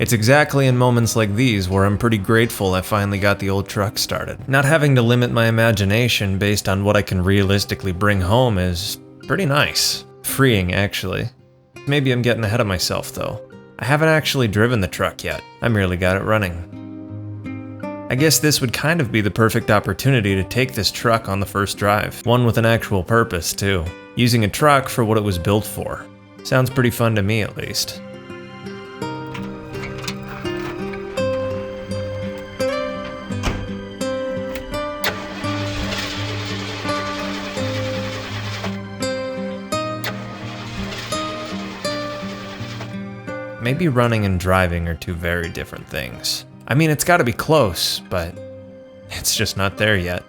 It's exactly in moments like these where I'm pretty grateful I finally got the old truck started. Not having to limit my imagination based on what I can realistically bring home is pretty nice. Freeing, actually. Maybe I'm getting ahead of myself, though. I haven't actually driven the truck yet. I merely got it running. I guess this would kind of be the perfect opportunity to take this truck on the first drive. One with an actual purpose, too. Using a truck for what it was built for. Sounds pretty fun to me, at least. Maybe running and driving are two very different things. I mean, it's gotta be close, but it's just not there yet.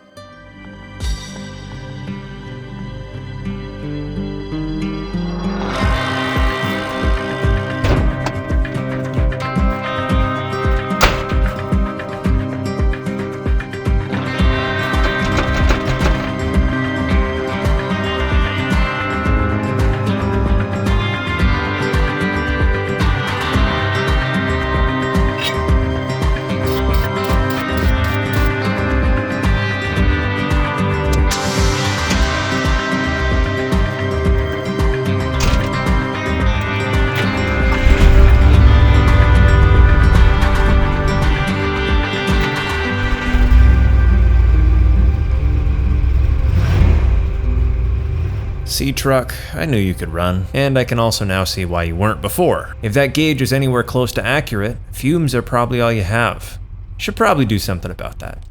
See, truck, I knew you could run, and I can also now see why you weren't before. If that gauge is anywhere close to accurate, fumes are probably all you have. Should probably do something about that.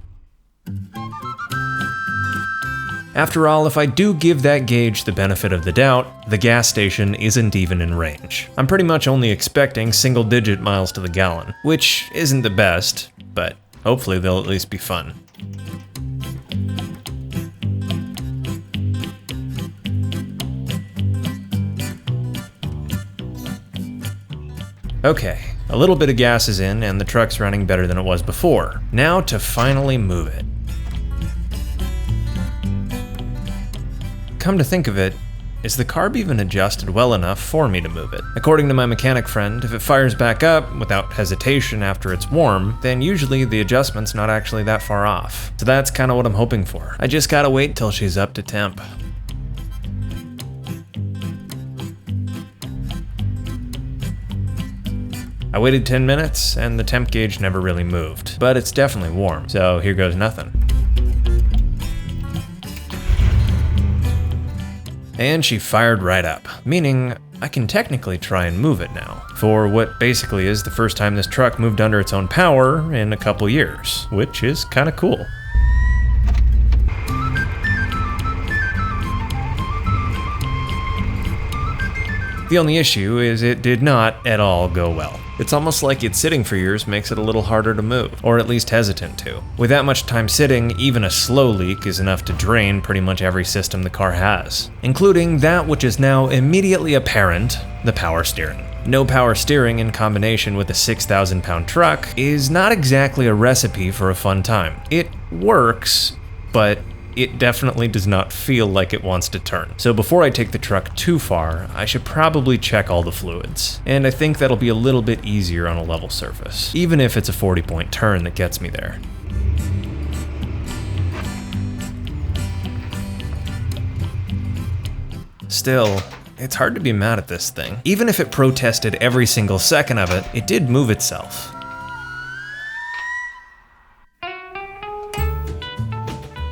After all, if I do give that gauge the benefit of the doubt, the gas station isn't even in range. I'm pretty much only expecting single-digit miles to the gallon, which isn't the best, but hopefully they'll at least be fun. Okay, a little bit of gas is in and the truck's running better than it was before. Now to finally move it. Come to think of it, is the carb even adjusted well enough for me to move it? According to my mechanic friend, if it fires back up without hesitation after it's warm, then usually the adjustment's not actually that far off. So that's kind of what I'm hoping for. I just gotta wait till she's up to temp. I waited 10 minutes, and the temp gauge never really moved, but it's definitely warm, so here goes nothing. And she fired right up, meaning I can technically try and move it now, for what basically is the first time this truck moved under its own power in a couple years, which is kinda cool. The only issue is it did not at all go well. It's almost like it sitting for years makes it a little harder to move, or at least hesitant to. With that much time sitting, even a slow leak is enough to drain pretty much every system the car has, including that which is now immediately apparent, the power steering. No power steering in combination with a 6,000-pound truck is not exactly a recipe for a fun time. It works, but it definitely does not feel like it wants to turn. So before I take the truck too far, I should probably check all the fluids. And I think that'll be a little bit easier on a level surface, even if it's a 40-point turn that gets me there. Still, it's hard to be mad at this thing. Even if it protested every single second of it, it did move itself.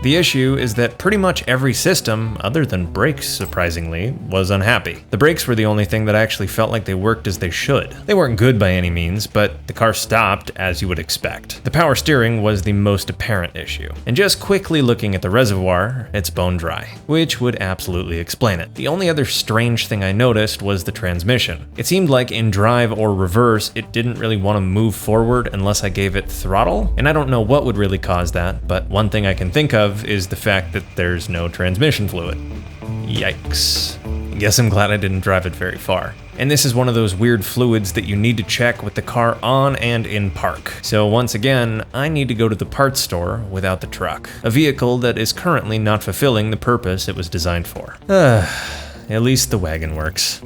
The issue is that pretty much every system, other than brakes surprisingly, was unhappy. The brakes were the only thing that actually felt like they worked as they should. They weren't good by any means, but the car stopped as you would expect. The power steering was the most apparent issue. And just quickly looking at the reservoir, it's bone dry, which would absolutely explain it. The only other strange thing I noticed was the transmission. It seemed like in drive or reverse, it didn't really want to move forward unless I gave it throttle, and I don't know what would really cause that, but one thing I can think of is the fact that there's no transmission fluid. Yikes. Guess I'm glad I didn't drive it very far. And this is one of those weird fluids that you need to check with the car on and in park. So once again, I need to go to the parts store without the truck, a vehicle that is currently not fulfilling the purpose it was designed for. At least the wagon works.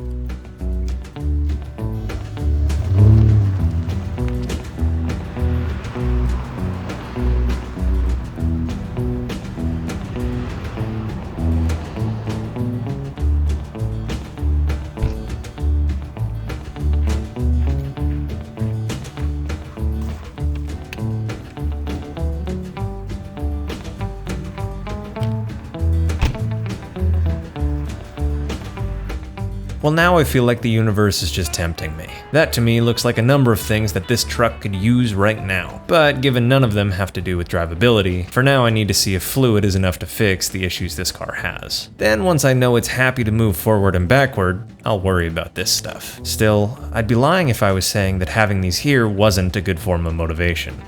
Well, now I feel like the universe is just tempting me. That to me looks like a number of things that this truck could use right now. But given none of them have to do with drivability, for now I need to see if fluid is enough to fix the issues this car has. Then once I know it's happy to move forward and backward, I'll worry about this stuff. Still, I'd be lying if I was saying that having these here wasn't a good form of motivation.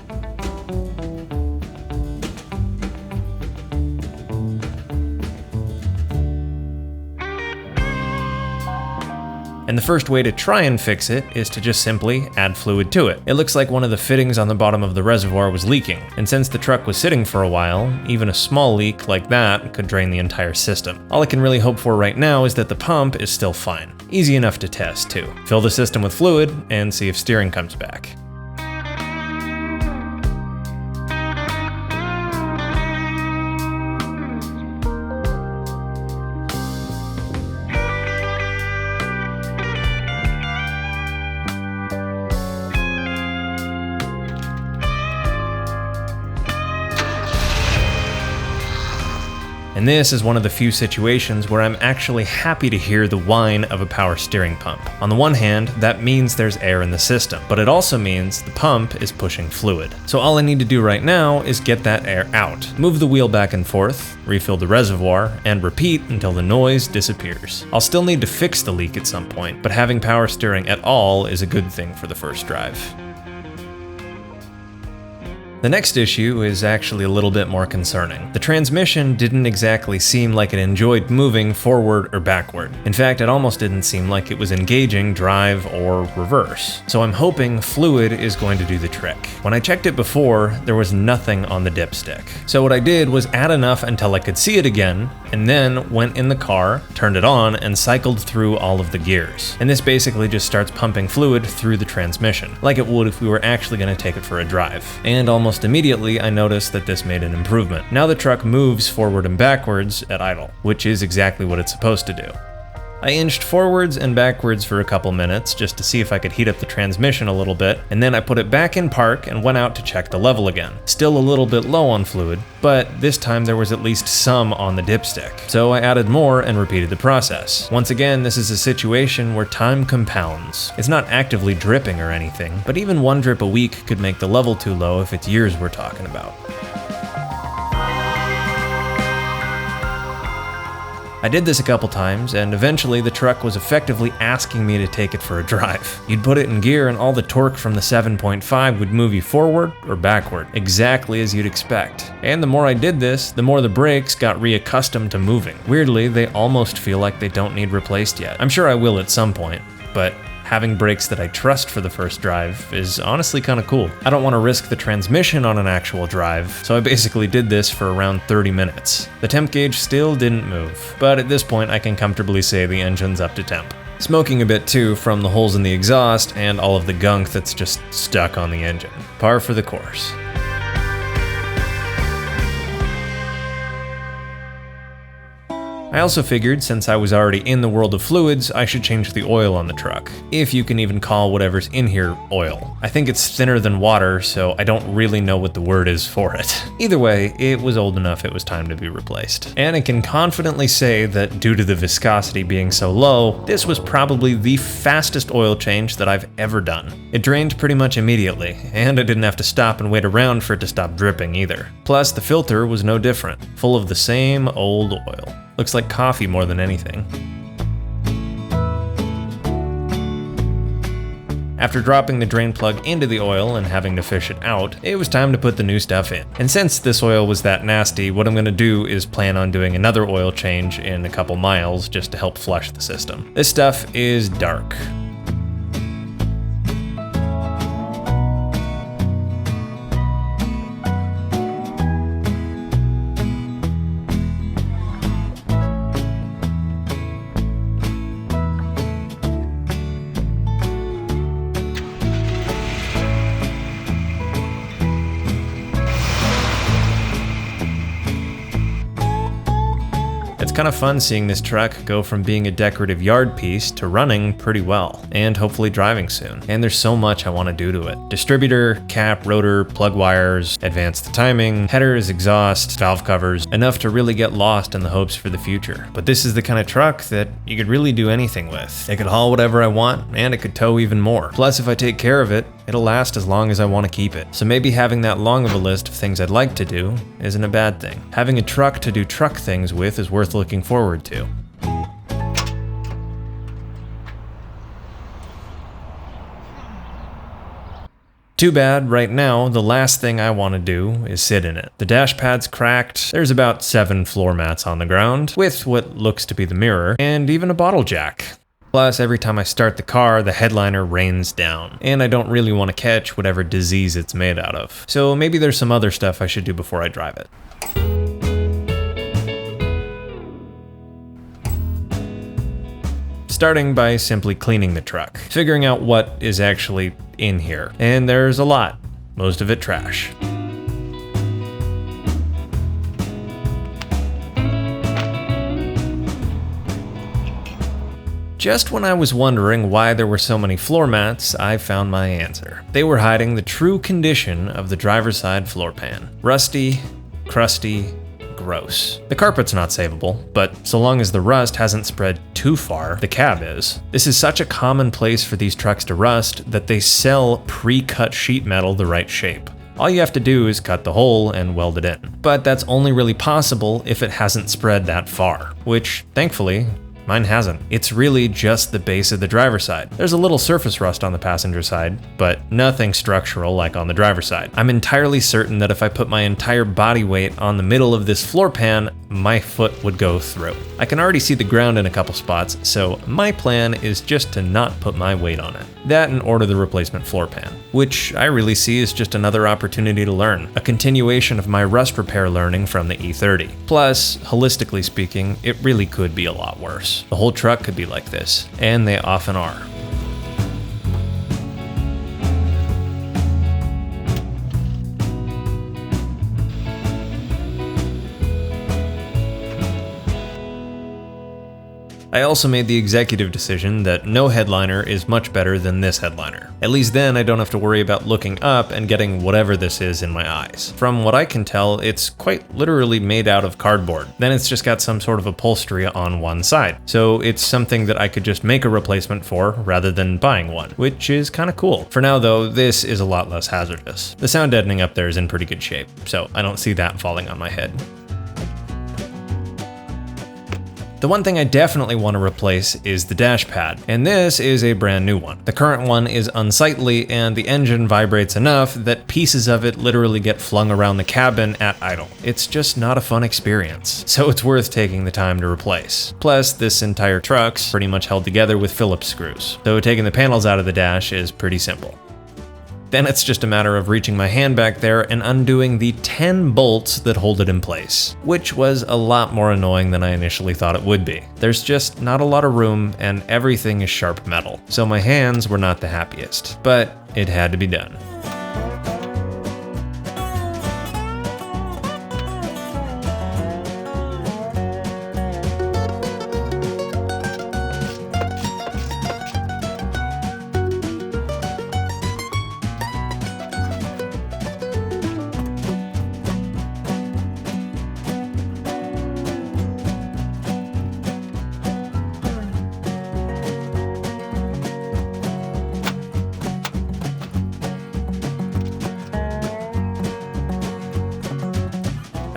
And the first way to try and fix it is to just simply add fluid to it. It looks like one of the fittings on the bottom of the reservoir was leaking, and since the truck was sitting for a while, even a small leak like that could drain the entire system. All I can really hope for right now is that the pump is still fine. Easy enough to test too. Fill the system with fluid and see if steering comes back. And this is one of the few situations where I'm actually happy to hear the whine of a power steering pump. On the one hand, that means there's air in the system, but it also means the pump is pushing fluid. So all I need to do right now is get that air out, move the wheel back and forth, refill the reservoir, and repeat until the noise disappears. I'll still need to fix the leak at some point, but having power steering at all is a good thing for the first drive. The next issue is actually a little bit more concerning. The transmission didn't exactly seem like it enjoyed moving forward or backward. In fact, it almost didn't seem like it was engaging drive or reverse. So I'm hoping fluid is going to do the trick. When I checked it before, there was nothing on the dipstick. So what I did was add enough until I could see it again, and then went in the car, turned it on, and cycled through all of the gears. And this basically just starts pumping fluid through the transmission, like it would if we were actually going to take it for a drive. And almost immediately, I noticed that this made an improvement. Now the truck moves forward and backwards at idle, which is exactly what it's supposed to do. I inched forwards and backwards for a couple minutes just to see if I could heat up the transmission a little bit, and then I put it back in park and went out to check the level again. Still a little bit low on fluid, but this time there was at least some on the dipstick. So I added more and repeated the process. Once again, this is a situation where time compounds. It's not actively dripping or anything, but even one drip a week could make the level too low if it's years we're talking about. I did this a couple times, and eventually the truck was effectively asking me to take it for a drive. You'd put it in gear and all the torque from the 7.5 would move you forward or backward, exactly as you'd expect. And the more I did this, the more the brakes got reaccustomed to moving. Weirdly, they almost feel like they don't need replaced yet. I'm sure I will at some point, but having brakes that I trust for the first drive is honestly kind of cool. I don't want to risk the transmission on an actual drive, so I basically did this for around 30 minutes. The temp gauge still didn't move, but at this point I can comfortably say the engine's up to temp. Smoking a bit too from the holes in the exhaust and all of the gunk that's just stuck on the engine. Par for the course. I also figured since I was already in the world of fluids, I should change the oil on the truck. If you can even call whatever's in here oil. I think it's thinner than water, so I don't really know what the word is for it. Either way, it was old enough it was time to be replaced. And I can confidently say that due to the viscosity being so low, this was probably the fastest oil change that I've ever done. It drained pretty much immediately, and I didn't have to stop and wait around for it to stop dripping either. Plus, the filter was no different, full of the same old oil. Looks like coffee more than anything. After dropping the drain plug into the oil and having to fish it out, it was time to put the new stuff in. And since this oil was that nasty, what I'm gonna do is plan on doing another oil change in a couple miles just to help flush the system. This stuff is dark. It's kind of fun seeing this truck go from being a decorative yard piece to running pretty well, and hopefully driving soon. And there's so much I want to do to it. Distributor, cap, rotor, plug wires, advance the timing, headers, exhaust, valve covers, enough to really get lost in the hopes for the future. But this is the kind of truck that you could really do anything with. It could haul whatever I want, and it could tow even more. Plus, if I take care of it, it'll last as long as I want to keep it. So maybe having that long of a list of things I'd like to do isn't a bad thing. Having a truck to do truck things with is worth looking forward to. Too bad, right now, the last thing I want to do is sit in it. The dash pad's cracked, there's about 7 floor mats on the ground, with what looks to be the mirror, and even a bottle jack. Plus, every time I start the car, the headliner rains down, and I don't really want to catch whatever disease it's made out of. So maybe there's some other stuff I should do before I drive it. Starting by simply cleaning the truck, figuring out what is actually in here. And there's a lot, most of it trash. Just when I was wondering why there were so many floor mats, I found my answer. They were hiding the true condition of the driver's side floor pan. Rusty, crusty, gross. The carpet's not savable, but so long as the rust hasn't spread too far, the cab is. This is such a common place for these trucks to rust that they sell pre-cut sheet metal the right shape. All you have to do is cut the hole and weld it in. But that's only really possible if it hasn't spread that far, which, thankfully, mine hasn't. It's really just the base of the driver's side. There's a little surface rust on the passenger side, but nothing structural like on the driver's side. I'm entirely certain that if I put my entire body weight on the middle of this floor pan, my foot would go through. I can already see the ground in a couple spots, so my plan is just to not put my weight on it. That and order the replacement floor pan, which I really see as just another opportunity to learn, a continuation of my rust repair learning from the E30. Plus, holistically speaking, it really could be a lot worse. The whole truck could be like this, and they often are. I also made the executive decision that no headliner is much better than this headliner. At least then I don't have to worry about looking up and getting whatever this is in my eyes. From what I can tell, it's quite literally made out of cardboard. Then it's just got some sort of upholstery on one side. So it's something that I could just make a replacement for rather than buying one, which is kind of cool. For now though, this is a lot less hazardous. The sound deadening up there is in pretty good shape, so I don't see that falling on my head. The one thing I definitely want to replace is the dash pad, and this is a brand new one. The current one is unsightly and the engine vibrates enough that pieces of it literally get flung around the cabin at idle. It's just not a fun experience, so it's worth taking the time to replace. Plus, this entire truck's pretty much held together with Phillips screws, so taking the panels out of the dash is pretty simple. Then it's just a matter of reaching my hand back there and undoing the 10 bolts that hold it in place, which was a lot more annoying than I initially thought it would be. There's just not a lot of room and everything is sharp metal, so my hands were not the happiest, but it had to be done.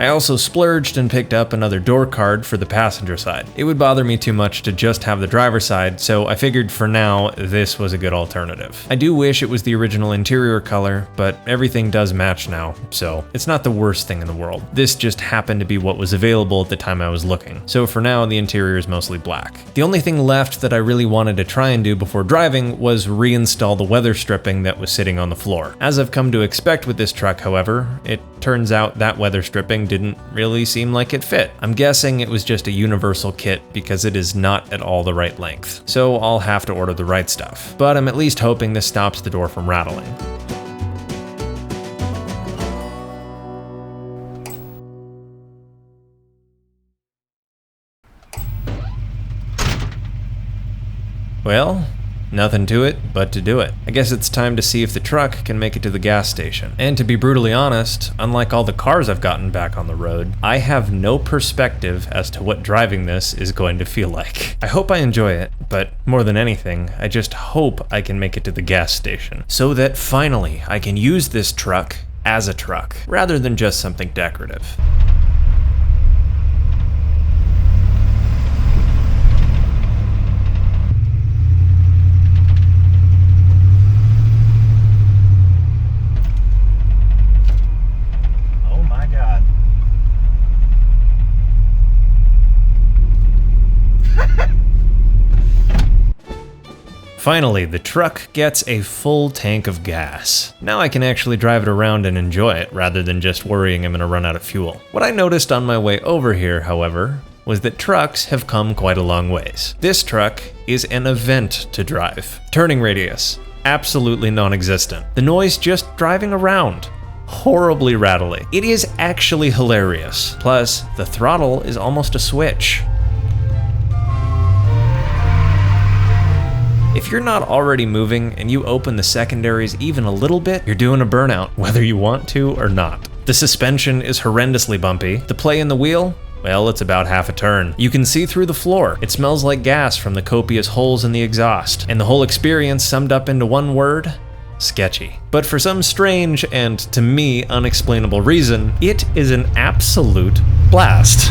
I also splurged and picked up another door card for the passenger side. It would bother me too much to just have the driver's side, so I figured for now, this was a good alternative. I do wish it was the original interior color, but everything does match now, so it's not the worst thing in the world. This just happened to be what was available at the time I was looking, so for now the interior is mostly black. The only thing left that I really wanted to try and do before driving was reinstall the weather stripping that was sitting on the floor. As I've come to expect with this truck, however, it turns out that weather stripping didn't really seem like it fit. I'm guessing it was just a universal kit because it is not at all the right length, so I'll have to order the right stuff. But I'm at least hoping this stops the door from rattling. Well, nothing to it but to do it. I guess it's time to see if the truck can make it to the gas station. And to be brutally honest, unlike all the cars I've gotten back on the road, I have no perspective as to what driving this is going to feel like. I hope I enjoy it, but more than anything, I just hope I can make it to the gas station, so that finally I can use this truck as a truck, rather than just something decorative. Finally, the truck gets a full tank of gas. Now I can actually drive it around and enjoy it, rather than just worrying I'm gonna run out of fuel. What I noticed on my way over here, however, was that trucks have come quite a long ways. This truck is an event to drive. Turning radius, absolutely non-existent. The noise just driving around, horribly rattly. It is actually hilarious. Plus, the throttle is almost a switch. If you're not already moving and you open the secondaries even a little bit, you're doing a burnout, whether you want to or not. The suspension is horrendously bumpy. The play in the wheel? Well, it's about half a turn. You can see through the floor. It smells like gas from the copious holes in the exhaust. And the whole experience summed up into one word: sketchy. But for some strange and, to me, unexplainable reason, it is an absolute blast.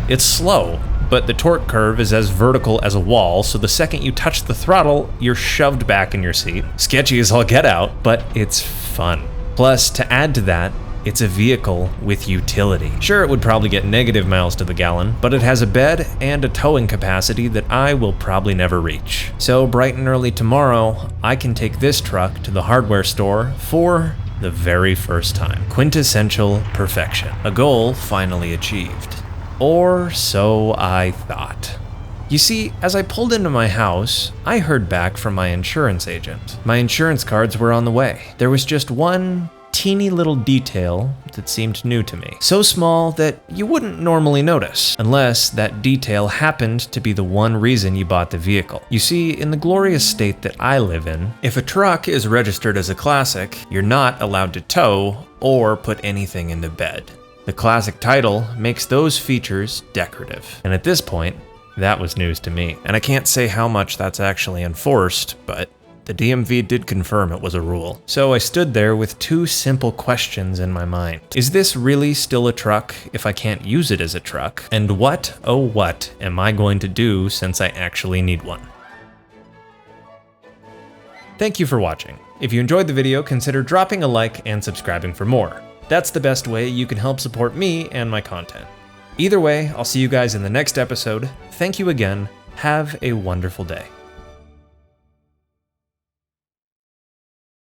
It's slow, but the torque curve is as vertical as a wall, so the second you touch the throttle, you're shoved back in your seat. Sketchy as all get out, but it's fun. Plus, to add to that, it's a vehicle with utility. Sure, it would probably get negative miles to the gallon, but it has a bed and a towing capacity that I will probably never reach. So bright and early tomorrow, I can take this truck to the hardware store for the very first time. Quintessential perfection. A goal finally achieved. Or so I thought. You see, as I pulled into my house, I heard back from my insurance agent. My insurance cards were on the way. There was just one teeny little detail that seemed new to me. So small that you wouldn't normally notice, unless that detail happened to be the one reason you bought the vehicle. You see, in the glorious state that I live in, if a truck is registered as a classic, you're not allowed to tow or put anything into bed. The classic title makes those features decorative. And at this point, that was news to me. And I can't say how much that's actually enforced, but the DMV did confirm it was a rule. So I stood there with two simple questions in my mind. Is this really still a truck if I can't use it as a truck? And what, oh what, am I going to do since I actually need one? Thank you for watching. If you enjoyed the video, consider dropping a like and subscribing for more. That's the best way you can help support me and my content. Either way, I'll see you guys in the next episode. Thank you again. Have a wonderful day.